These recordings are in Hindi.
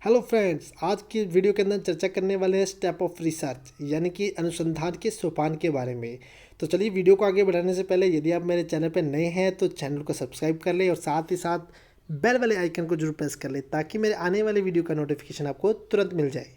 हेलो फ्रेंड्स, आज की वीडियो के अंदर चर्चा करने वाले हैं स्टेप ऑफ रिसर्च यानी कि अनुसंधान के सोपान के बारे में। तो चलिए वीडियो को आगे बढ़ाने से पहले यदि आप मेरे चैनल पर नए हैं तो चैनल को सब्सक्राइब कर लें और साथ ही साथ बेल वाले आइकन को जरूर प्रेस कर लें ताकि मेरे आने वाले वीडियो का नोटिफिकेशन आपको तुरंत मिल जाए।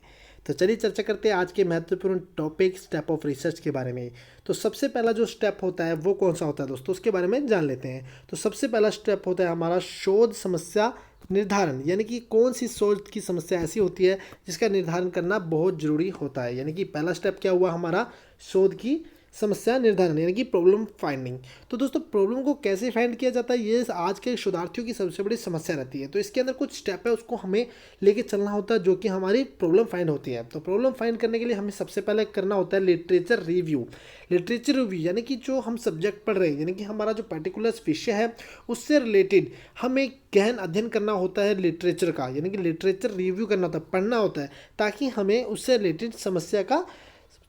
तो चलिए चर्चा करते हैं आज के महत्वपूर्ण टॉपिक स्टेप ऑफ रिसर्च के बारे में। तो सबसे पहला जो स्टेप होता है वो कौन सा होता है दोस्तों, उसके बारे में जान लेते हैं। तो सबसे पहला स्टेप होता है हमारा शोध समस्या निर्धारण, यानी कि कौन सी शोध की समस्या ऐसी होती है जिसका निर्धारण करना बहुत ज़रूरी होता है। यानी कि पहला स्टेप क्या हुआ हमारा, शोध की समस्या निर्धारण यानी कि प्रॉब्लम फाइंडिंग। तो दोस्तों प्रॉब्लम को कैसे फाइंड किया जाता है ये आज के शोधार्थियों की सबसे बड़ी समस्या रहती है। तो इसके अंदर कुछ स्टेप है उसको हमें लेके चलना होता है जो कि हमारी प्रॉब्लम फाइंड होती है। तो प्रॉब्लम फाइंड करने के लिए हमें सबसे पहले करना होता है लिटरेचर रिव्यू। लिटरेचर रिव्यू यानी कि जो हम सब्जेक्ट पढ़ रहे हैं यानी कि हमारा जो पर्टिकुलर विषय है उससे रिलेटेड हमें गहन अध्ययन करना होता है लिटरेचर का, यानी कि लिटरेचर रिव्यू करना होता है, पढ़ना होता है ताकि हमें उससे रिलेटेड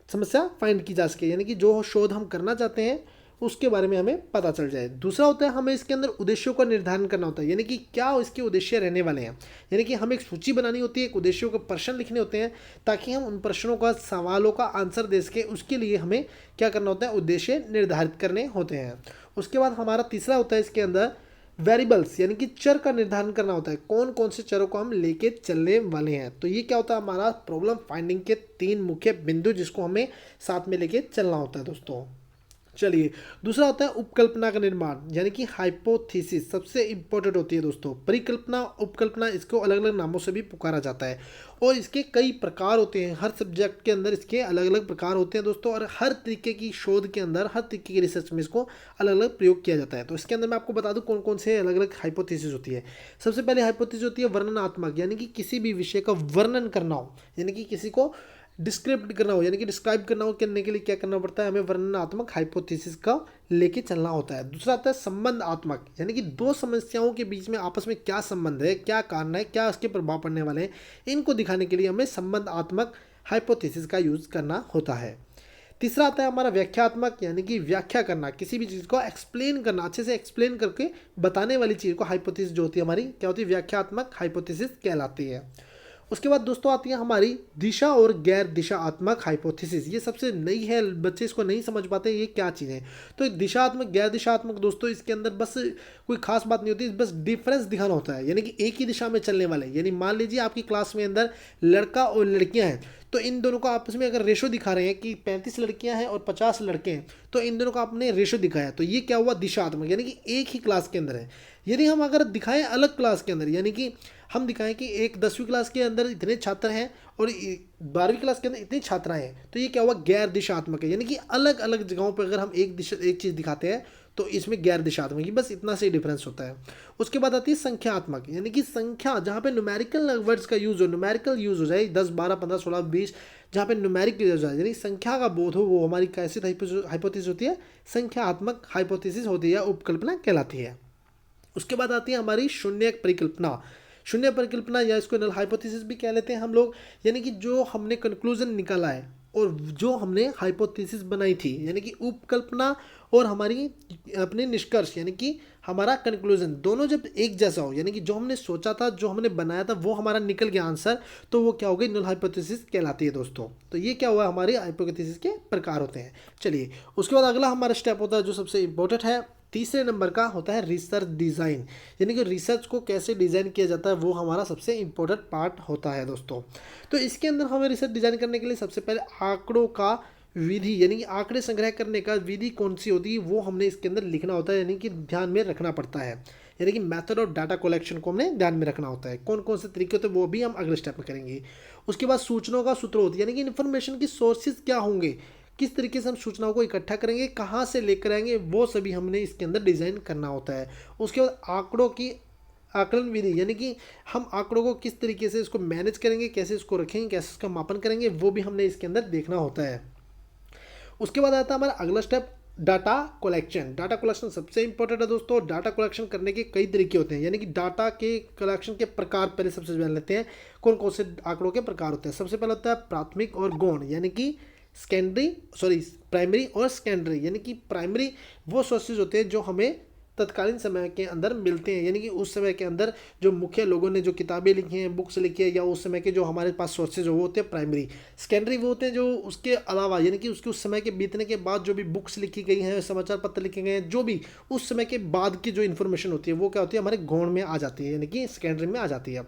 समस्या फाइंड की जा सके, यानी कि जो शोध हम करना चाहते हैं उसके बारे में हमें पता चल जाए। दूसरा होता है हमें इसके अंदर उद्देश्यों का निर्धारण करना होता है, यानी कि क्या इसके उद्देश्य रहने वाले हैं। यानी कि हमें एक सूची बनानी होती है, एक उद्देश्यों के प्रश्न लिखने होते हैं ताकि हम उन प्रश्नों का सवालों का आंसर दे सके। उसके लिए हमें क्या करना होता है, उद्देश्य निर्धारित करने होते हैं। उसके बाद हमारा तीसरा होता है इसके अंदर वेरिएबल्स, यानी कि चर का निर्धारण करना होता है, कौन कौन से चरों को हम लेके चलने वाले हैं। तो ये क्या होता है हमारा प्रॉब्लम फाइंडिंग के तीन मुख्य बिंदु जिसको हमें साथ में लेके चलना होता है दोस्तों। चलिए दूसरा होता है उपकल्पना का निर्माण, यानी कि हाइपोथेसिस सबसे इंपॉर्टेंट होती है दोस्तों। परिकल्पना, उपकल्पना, इसको अलग अलग नामों से भी पुकारा जाता है और इसके कई प्रकार होते हैं। हर सब्जेक्ट के अंदर इसके अलग अलग प्रकार होते हैं दोस्तों और हर तरीके की शोध के अंदर, हर तरीके की रिसर्च में इसको अलग अलग प्रयोग किया जाता है। तो इसके अंदर मैं आपको बता दूं कौन कौन से अलग अलग हाइपोथेसिस होती है। सबसे पहले हाइपोथेसिस होती है वर्णनात्मक, यानी कि किसी भी विषय का वर्णन करना हो, यानी कि किसी को डिस्क्रिप्ट करना हो, यानी कि डिस्क्राइब करना हो, करने के लिए क्या करना पड़ता है, हमें वर्णनात्मक हाइपोथेसिस का लेके चलना होता है। दूसरा आता है संबंधात्मक, यानी कि दो समस्याओं के बीच में आपस में क्या संबंध है, क्या कारण है, क्या उसके प्रभाव पड़ने वाले हैं, इनको दिखाने के लिए हमें संबंधात्मक हाइपोथेसिस का यूज करना होता है। तीसरा आता है हमारा व्याख्यात्मक, यानी कि व्याख्या करना, किसी भी चीज़ को एक्सप्लेन करना, अच्छे से एक्सप्लेन करके बताने वाली चीज़ को हाइपोथेसिस जो होती है हमारी क्या होती है, व्याख्यात्मक हाइपोथेसिस कहलाती है। उसके बाद दोस्तों आती है हमारी दिशा और गैर दिशात्मक हाइपोथेसिस। ये सबसे नई है, बच्चे इसको नहीं समझ पाते ये क्या चीज़ है। तो दिशात्मक गैर दिशात्मक दोस्तों इसके अंदर बस कोई खास बात नहीं होती, बस डिफरेंस दिखाना होता है, यानी कि एक ही दिशा में चलने वाले। यानी मान लीजिए आपकी क्लास में अंदर लड़का और लड़कियां हैं तो इन दोनों को आपस में अगर रेशो दिखा रहे हैं कि 35 लड़कियां हैं और 50 लड़के हैं तो इन दोनों को आपने रेशो दिखाया, तो ये क्या हुआ, दिशात्मक, यानी कि एक ही क्लास के अंदर है। यदि हम अगर दिखाएं अलग क्लास के अंदर, यानी कि हम दिखाएं कि एक 10वीं क्लास के अंदर इतने छात्र हैं और 12वीं क्लास के अंदर इतनी छात्राएं हैं, तो ये क्या हुआ, गैर दिशात्मक है। यानी कि अलग अलग जगहों पर अगर हम एक चीज़ दिखाते हैं तो इसमें गैर दिशात्मक ही, बस इतना से डिफरेंस होता है। उसके बाद आती है संख्यात्मक, यानी कि संख्या जहाँ पे न्यूमेरिकल वर्ड्स का यूज़ हो, न्यूमेरिकल यूज़ हो जाए 10 12 15 16 20, जहाँ पे न्यूमेरिक यूज हो जाए यानी संख्या का बोध हो, वो हमारी कैसी हाइपोथेसिस होती है, संख्यात्मक हाइपोथेसिस होती है, उपकल्पना कहलाती है। उसके बाद आती है हमारी शून्य परिकल्पना। शून्य परिकल्पना या इसको नल हाइपोथेसिस भी कह लेते हैं हम लोग, यानी कि जो हमने कंक्लूजन निकाला है और जो हमने हाइपोथेसिस बनाई थी, यानी कि उपकल्पना और हमारी अपने निष्कर्ष यानी कि हमारा कंक्लूजन दोनों जब एक जैसा हो, यानी कि जो हमने सोचा था, जो हमने बनाया था वो हमारा निकल गया आंसर, तो वो क्या हो गई, नल हाइपोथेसिस कहलाती है दोस्तों। तो ये क्या हुआ, हमारे हाइपोथेसिस के प्रकार होते हैं। चलिए उसके बाद अगला हमारा स्टेप होता है जो सबसे इंपॉर्टेंट है, तीसरे नंबर का होता है रिसर्च डिज़ाइन, यानी कि रिसर्च को कैसे डिज़ाइन किया जाता है वो हमारा सबसे इंपॉर्टेंट पार्ट होता है दोस्तों। तो इसके अंदर हमें रिसर्च डिज़ाइन करने के लिए सबसे पहले आंकड़ों का विधि, यानी कि आंकड़े संग्रह करने का विधि कौन सी होती है वो हमने इसके अंदर लिखना होता है, यानी कि ध्यान में रखना पड़ता है। यानी कि मेथड ऑफ डाटा कलेक्शन को हमने ध्यान में रखना होता है, कौन कौन से तरीके होते हैं वो भी हम अगले स्टेप में करेंगे। उसके बाद सूचनाओं का स्रोत, यानी कि इन्फॉर्मेशन की सोर्सेज क्या होंगे, किस तरीके से हम सूचनाओं को इकट्ठा करेंगे, कहाँ से लेकर आएंगे, वो सभी हमने इसके अंदर डिज़ाइन करना होता है। उसके बाद आंकड़ों की आकलन विधि, यानी कि हम आंकड़ों को किस तरीके से इसको मैनेज करेंगे, कैसे इसको रखेंगे, कैसे इसका मापन करेंगे, वो भी हमने इसके अंदर देखना होता है। उसके बाद आता है हमारा अगला step data collection. Data collection सबसे इंपॉर्टेंट है दोस्तों। डाटा कलेक्शन करने के कई तरीके होते हैं, यानी कि डाटा के कलेक्शन के प्रकार पहले सबसे जान लेते हैं, कौन कौन से आंकड़ों के प्रकार होते हैं। सबसे पहले होता है प्राथमिक और गौण, यानी कि प्राइमरी और सेकेंडरी, यानी कि प्राइमरी वो सोर्सेज होते हैं जो हमें तत्कालीन समय के अंदर मिलते हैं, यानी कि उस समय के अंदर जो मुख्य लोगों ने जो किताबें लिखी हैं, बुक्स लिखी है, या उस समय के जो हमारे पास सोर्सेज वो होते हैं प्राइमरी। सेकेंडरी वो होते हैं जो उसके अलावा, यानी कि उसके उस समय के बीतने के बाद जो भी बुक्स लिखी गई हैं, समाचार पत्र लिखे गए हैं, जो भी उस समय के बाद की जो इन्फॉर्मेशन होती है वो क्या होती है, हमारे गौण में आ जाती है, यानी कि सेकेंडरी में आ जाती है।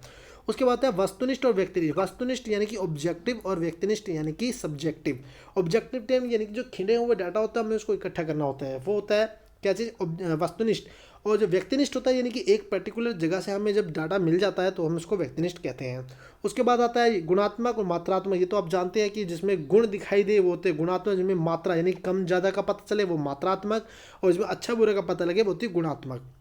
उसके बाद है वस्तुनिष्ठ और व्यक्तिनिष्ठ। वस्तुनिष्ठ यानी कि ऑब्जेक्टिव, और व्यक्तिनिष्ठ यानी कि सब्जेक्टिव। ऑब्जेक्टिव टाइम यानी कि जो खिंडे हुए डाटा होता है हमें उसको इकट्ठा करना होता है, वो होता है क्या चीज़, वस्तुनिष्ठ। और जो व्यक्तिनिष्ठ होता है यानी कि एक पर्टिकुलर जगह से हमें जब डाटा मिल जाता है तो हम उसको व्यक्तिनिष्ठ कहते हैं। उसके बाद आता है गुणात्मक और मात्रात्मक। ये तो आप जानते हैं कि जिसमें गुण दिखाई दे वो होते हैं गुणात्मक, जिसमें मात्रा यानी कम ज़्यादा का पता चले वो मात्रात्मक, और जिसमें अच्छा बुरा का पता लगे वो होती है गुणात्मक,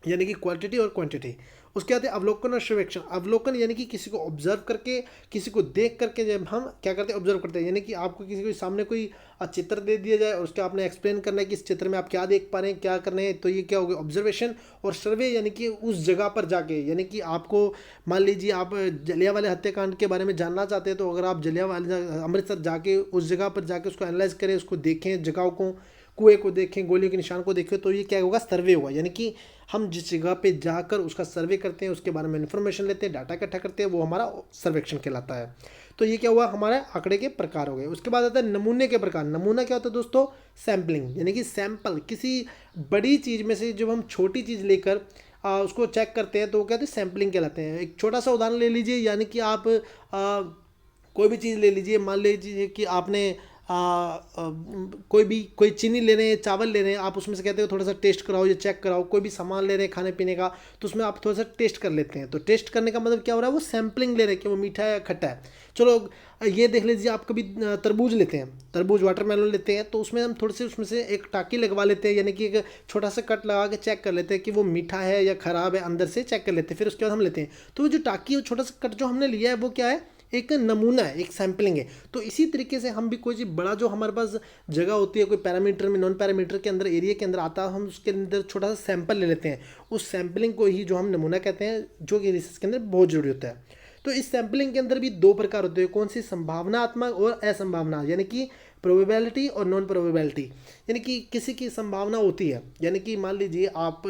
यानी कि क्वांटिटी और क्वांटिटी। उसके बाद है अवलोकन और सर्वेक्षण। अवलोकन यानी कि किसी को ऑब्जर्व करके, किसी को देख करके जब हम क्या करते हैं, ऑब्जर्व करते हैं, यानी कि आपको किसी को सामने कोई चित्र दे दिया जाए और उसके आपने एक्सप्लेन करना है कि इस चित्र में आप क्या देख पा रहे हैं, क्या कर रहे हैं, तो ये क्या हो गया ऑब्जर्वेशन। और सर्वे यानी कि उस जगह पर जाके, यानी कि आपको मान लीजिए आप जलियांवाला हत्याकांड के बारे में जानना चाहते हैं, तो अगर आप जलियांवाला अमृतसर जाके उस जगह पर जाके उसको एनालाइज करें, उसको देखें, जगहों को, कुएं को देखें, गोलियों के निशान को देखें, तो ये क्या होगा, सर्वे होगा। यानी कि हम जिस जगह पे जाकर उसका सर्वे करते हैं, उसके बारे में इन्फॉर्मेशन लेते हैं, डाटा इकट्ठा करते हैं, वो हमारा सर्वेक्षण कहलाता है। तो ये क्या हुआ, हमारे आंकड़े के प्रकार हो गए। उसके बाद आता है नमूने के प्रकार। नमूना क्या होता है दोस्तों, सैम्पलिंग, यानी कि सैंपल किसी बड़ी चीज़ में से जब हम छोटी चीज़ लेकर उसको चेक करते हैं तो वो कहते हैं सैम्पलिंग कहलाते हैं। एक छोटा सा उदाहरण ले लीजिए, यानी कि आप कोई भी चीज़ ले लीजिए, मान लीजिए कि आपने कोई चीनी ले रहे हैं, चावल ले रहे हैं, आप उसमें से कहते हो थोड़ा सा टेस्ट कराओ या चेक कराओ। कोई भी सामान ले रहे हैं खाने पीने का, तो उसमें आप थोड़ा सा टेस्ट कर लेते हैं। तो टेस्ट करने का मतलब क्या हो रहा है, वो सैम्पलिंग ले रहे हैं कि वो मीठा है या खट्टा है। चलो ये देख लीजिए, आप कभी तरबूज लेते हैं, तरबूज वाटरमेलन लेते हैं, तो उसमें हम थोड़ी सी उसमें से एक टाँकी लगवा लेते हैं, यानी कि एक छोटा सा कट लगा के चेक कर लेते हैं कि वो मीठा है या ख़राब है, अंदर से चेक कर लेते हैं। फिर उसके बाद हम लेते हैं, तो वो जो टाँकी, वो छोटा सा कट जो हमने लिया है वो क्या है, एक नमूना है, एक सैम्पलिंग है। तो इसी तरीके से हम भी कोई चीज़ बड़ा जो हमारे पास जगह होती है, कोई पैरामीटर में, नॉन पैरामीटर के अंदर, एरिया के अंदर आता है, हम उसके अंदर छोटा सा सैंपल ले लेते हैं। उस सैम्पलिंग को ही जो हम नमूना कहते हैं, जो कि रिसर्च के अंदर बहुत जरूरी होता है। तो इस सैम्पलिंग के अंदर भी दो प्रकार होते हैं, कौन सी, संभावनात्मक और असंभावना, यानी कि प्रोबेबिलिटी और नॉन प्रोबेबिलिटी। यानी कि किसी की संभावना होती है, यानी कि मान लीजिए आप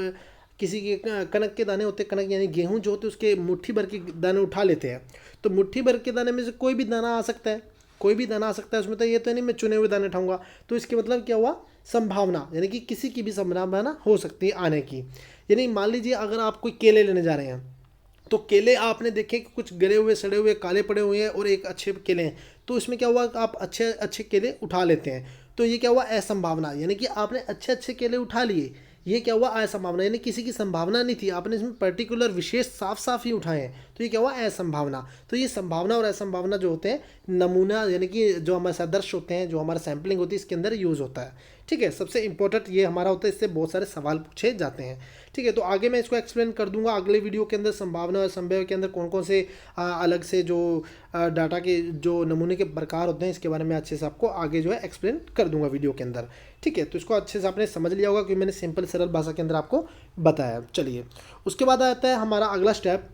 किसी के कनक के दाने होते हैं, कनक यानी गेहूं जो होते हैं, उसके मुट्ठी भर के दाने उठा लेते हैं। तो मुट्ठी भर के दाने में से कोई भी दाना आ सकता है, कोई भी दाना आ सकता है उसमें, तो ये तो नहीं मैं चुने हुए दाने उठाऊंगा। तो इसके मतलब क्या हुआ, संभावना, यानी कि किसी की भी संभावना हो सकती है आने की। यानी मान लीजिए अगर आप कोई केले लेने जा रहे हैं, तो केले आपने देखे कि कुछ गले हुए, सड़े हुए, काले पड़े हुए हैं, और एक अच्छे केले हैं, तो इसमें क्या हुआ, आप अच्छे अच्छे केले उठा लेते हैं। तो ये क्या हुआ, असंभावना, यानी कि आपने अच्छे अच्छे केले उठा लिए। ये क्या हुआ, असंभावना, यानी किसी की संभावना नहीं थी, आपने इसमें पर्टिकुलर विशेष साफ साफ ही उठाए हैं, तो ये क्या हुआ, असंभावना। तो ये संभावना और असंभावना जो होते हैं, नमूना यानी कि जो हमारे सदृश होते हैं, जो हमारा सैम्पलिंग होती है, इसके अंदर यूज़ होता है। ठीक है, सबसे इंपॉर्टेंट ये हमारा होता है, इससे बहुत सारे सवाल पूछे जाते हैं। ठीक है, तो आगे मैं इसको एक्सप्लेन कर दूंगा अगले वीडियो के अंदर, संभावना और संभव के अंदर कौन कौन से अलग से जो डाटा के जो नमूने के प्रकार होते हैं, इसके बारे में अच्छे से आपको आगे जो है एक्सप्लेन कर दूंगा वीडियो के अंदर। ठीक है, तो इसको अच्छे से आपने समझ लिया होगा, क्योंकि मैंने सिंपल सरल भाषा के अंदर आपको बताया। चलिए, उसके बाद आता है हमारा अगला स्टेप,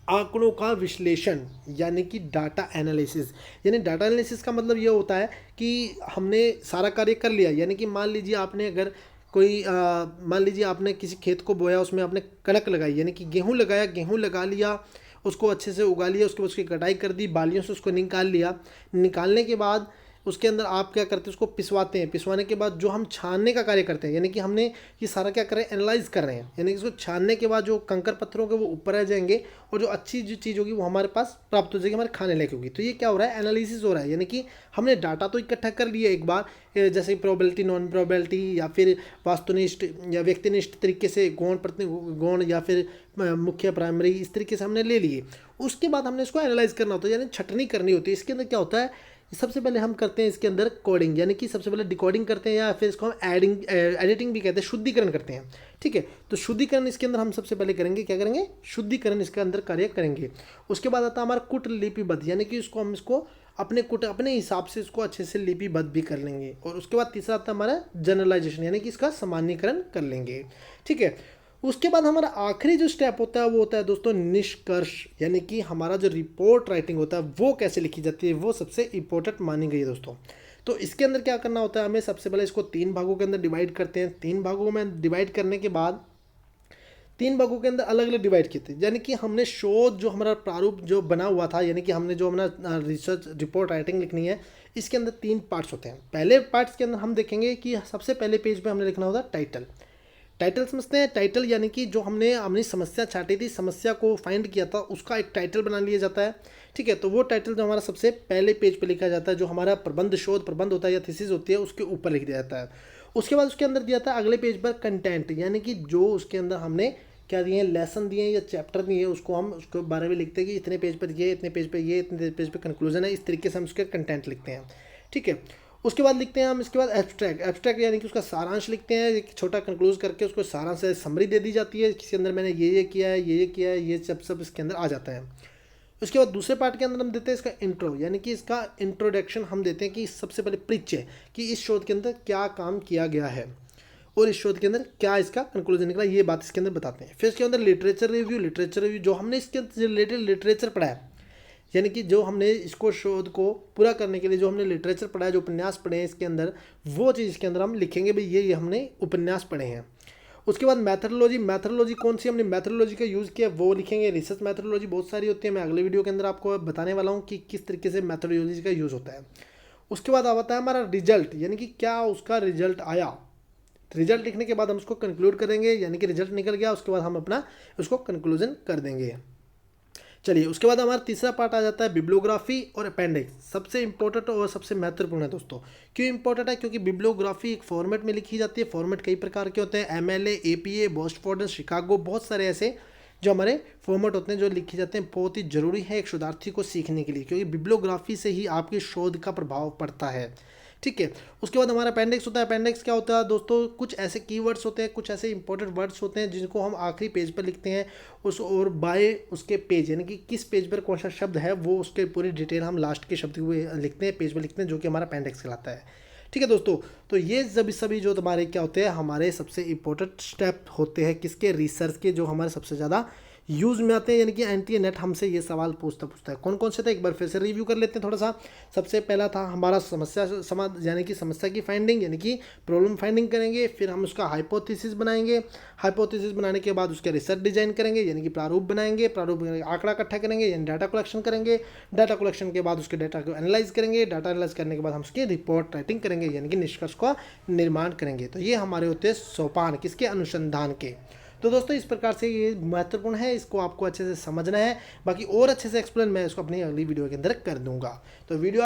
आंकड़ों का विश्लेषण, यानी कि डाटा एनालिसिस। यानी डाटा एनालिसिस का मतलब ये होता है कि हमने सारा कार्य कर लिया, यानी कि मान लीजिए आपने अगर कोई मान लीजिए आपने किसी खेत को बोया, उसमें आपने कणक लगाई, यानी कि गेहूं लगाया, गेहूं लगा लिया, उसको अच्छे से उगा लिया, उसके बाद उसकी कटाई कर दी, बालियों से उसको निकाल लिया। निकालने के बाद उसके अंदर आप क्या करते हैं, उसको पिसवाते हैं। पिसवाने के बाद जो हम छानने का कार्य करते हैं, यानी कि हमने ये सारा क्या कर रहे हैं, एनालाइज कर रहे हैं, यानी कि इसको छानने के बाद जो कंकर पत्थरों के वो ऊपर आ जाएंगे, और जो अच्छी जो चीज़ होगी वो हमारे पास प्राप्त हो जाएगी, हमारे खाने लायक होगी। तो ये क्या हो रहा है, एनालिसिस हो रहा है, यानी कि हमने डाटा तो इकट्ठा कर लिया एक बार, जैसे प्रोबेबिलिटी, नॉन प्रोबेबिलिटी, या फिर वास्तुनिष्ठ या व्यक्तिनिष्ठ तरीके से, गौण प्रति गौण, या फिर मुख्य प्राइमरी, इस तरीके से हमने ले लिए। उसके बाद हमने इसको एनालाइज करना होता है, यानी छटनी करनी होती है। इसके अंदर क्या होता है, सबसे पहले हम करते हैं इसके अंदर कोडिंग, यानी कि सबसे पहले डिकोडिंग करते हैं, या फिर इसको हम एडिटिंग भी कहते हैं, शुद्धिकरण करते हैं। ठीक है, तो शुद्धिकरण इसके अंदर हम सबसे पहले करेंगे, क्या करेंगे, शुद्धिकरण इसके अंदर कार्य करेंगे। उसके बाद आता है हमारा कुट लिपिबद्ध, यानी कि इसको हम इसको अपने हिसाब से इसको अच्छे से लिपिबद्ध भी कर लेंगे। और उसके बाद तीसरा आता है हमारा जनरलाइजेशन, यानी कि इसका सामान्यीकरण कर लेंगे। ठीक है, उसके बाद हमारा आखिरी जो स्टेप होता है वो होता है दोस्तों निष्कर्ष, यानी कि हमारा जो रिपोर्ट राइटिंग होता है वो कैसे लिखी जाती है, वो सबसे इंपॉर्टेंट मानी गई है दोस्तों। तो इसके अंदर क्या करना होता है, हमें सबसे पहले इसको 3 भागों के अंदर डिवाइड करते हैं। 3 भागों में डिवाइड करने के बाद 3 भागों के अंदर अलग अलग डिवाइड किए थे। यानी कि हमने शोध जो हमारा प्रारूप जो बना हुआ था, यानी कि हमने जो हमारा रिसर्च रिपोर्ट राइटिंग लिखनी है, इसके अंदर 3 पार्ट्स होते हैं। पहले पार्ट्स के अंदर हम देखेंगे कि सबसे पहले पेज पे हमने लिखना होता है टाइटल। टाइटल समझते हैं। टाइटल यानी कि जो हमने अपनी समस्या छाटी थी, समस्या को फाइंड किया था, उसका एक टाइटल बना लिया जाता है। ठीक है, तो वो टाइटल जो हमारा सबसे पहले पेज पे लिखा जाता है, जो हमारा प्रबंध शोध प्रबंध होता है या थीसिस होती है, उसके ऊपर लिख दिया जाता है। उसके बाद उसके अंदर दिया था अगले पेज पर कंटेंट, यानी कि जो उसके अंदर हमने क्या दिए हैं, लेसन दिए हैं या चैप्टर दिए हैं, उसको हम उसके बारे में लिखते हैं कि इतने पेज पर ये, इतने पेज पर ये, इतने पेज पर कंक्लूजन है। इस तरीके से हम उसके कंटेंट लिखते हैं। ठीक है, उसके बाद लिखते हैं हम इसके बाद एब्स्ट्रैक्ट। एब्स्ट्रैक्ट यानी कि उसका सारांश लिखते हैं, एक छोटा कंक्लूज करके उसको सारांश से समरी दे दी जाती है, किसी अंदर मैंने ये किया है, ये किया है, ये सब इसके अंदर आ जाता है। उसके बाद दूसरे पार्ट के अंदर हम देते हैं इसका इंट्रो, यानी कि इसका इंट्रोडक्शन हम देते हैं कि सबसे पहले परिचय कि इस शोध के अंदर क्या काम किया गया है और इस शोध के अंदर क्या इसका कंक्लूजन निकला, ये बात इसके अंदर बताते हैं। फिर इसके अंदर लिटरेचर रिव्यू। लिटरेचर रिव्यू जो हमने इसके रिलेटेड लिटरेचर पढ़ा है, यानी कि जो हमने इसको शोध को पूरा करने के लिए जो हमने लिटरेचर पढ़ा है, जो उपन्यास पढ़े हैं इसके अंदर, वो चीज़ इसके अंदर हम लिखेंगे भाई ये हमने उपन्यास पढ़े हैं। उसके बाद मैथडोलॉजी। मैथडोलॉजी कौन सी हमने मैथडोलॉजी का यूज़ किया वो लिखेंगे। रिसर्च मैथडोलॉजी बहुत सारी होती है, मैं अगले वीडियो के अंदर आपको बताने वाला हूँ कि किस तरीके से मैथडोलॉजी का यूज़ होता है। उसके बाद आता है हमारा रिजल्ट, यानी कि क्या उसका रिजल्ट आया। रिजल्ट लिखने के बाद हम उसको कंक्लूड करेंगे, यानी कि रिजल्ट निकल गया, उसके बाद हम अपना उसको कंक्लूजन कर देंगे। चलिए, उसके बाद हमारा तीसरा पार्ट आ जाता है बिब्लियोग्राफी और अपेंडिक्स। सबसे इंपॉर्टेंट और सबसे महत्वपूर्ण है दोस्तों। क्यों इंपॉर्टेंट है? क्योंकि बिब्लियोग्राफी एक फॉर्मेट में लिखी जाती है। फॉर्मेट कई प्रकार के होते हैं, MLA, APA, बोस्टफोर्ड, शिकागो, बहुत सारे ऐसे जो हमारे फॉर्मेट होते हैं जो लिखे जाते हैं। बहुत ही जरूरी है एक शोधार्थी को सीखने के लिए, क्योंकि बिब्लियोग्राफी से ही आपके शोध का प्रभाव पड़ता है। ठीक है, उसके बाद हमारा अपेंडिक्स होता है। अपेंडिक्स क्या होता है दोस्तों? कुछ ऐसे कीवर्ड्स होते हैं, कुछ ऐसे इंपॉर्टेंट वर्ड्स होते हैं जिनको हम आखिरी पेज पर लिखते हैं उस और बाय उसके पेज, यानी कि किस पेज पर कौन सा शब्द है वो उसके पूरी डिटेल हम लास्ट के शब्द को लिखते हैं, पेज पर लिखते हैं, जो कि हमारा अपेंडिक्स कहलाता है। ठीक है दोस्तों, तो ये सभी जो तुम्हारे क्या होते हैं, हमारे सबसे इंपॉर्टेंट स्टेप होते हैं किसके? रिसर्च के, जो हमारे सबसे ज़्यादा यूज़ में आते हैं। यानी कि एनटीए नेट हमसे ये सवाल पूछता है। कौन कौन से थे एक बार फिर से रिव्यू कर लेते हैं थोड़ा सा। सबसे पहला था हमारा यानी कि समस्या की फाइंडिंग, यानी कि प्रॉब्लम फाइंडिंग करेंगे। फिर हम उसका हाइपोथेसिस बनाएंगे। हाइपोथेसिस बनाने के बाद उसके रिसर्च डिजाइन करेंगे, यानी कि प्रारूप बनाएंगे। प्रारूप आंकड़ा इकट्ठा करेंगे, यानी डाटा कलेक्शन करेंगे। डाटा कलेक्शन के बाद उसके डाटा को एनालाइज करेंगे। डाटा एनालाइज करने के बाद हम उसकी रिपोर्ट राइटिंग करेंगे, यानी कि निष्कर्ष का निर्माण करेंगे। तो ये हमारे होते हैं सोपान किसके? अनुसंधान के। तो दोस्तों इस प्रकार से ये महत्वपूर्ण है, इसको आपको अच्छे से समझना है। बाकी और अच्छे से एक्सप्लेन मैं इसको अपनी अगली वीडियो के अंदर कर दूंगा। तो वीडियो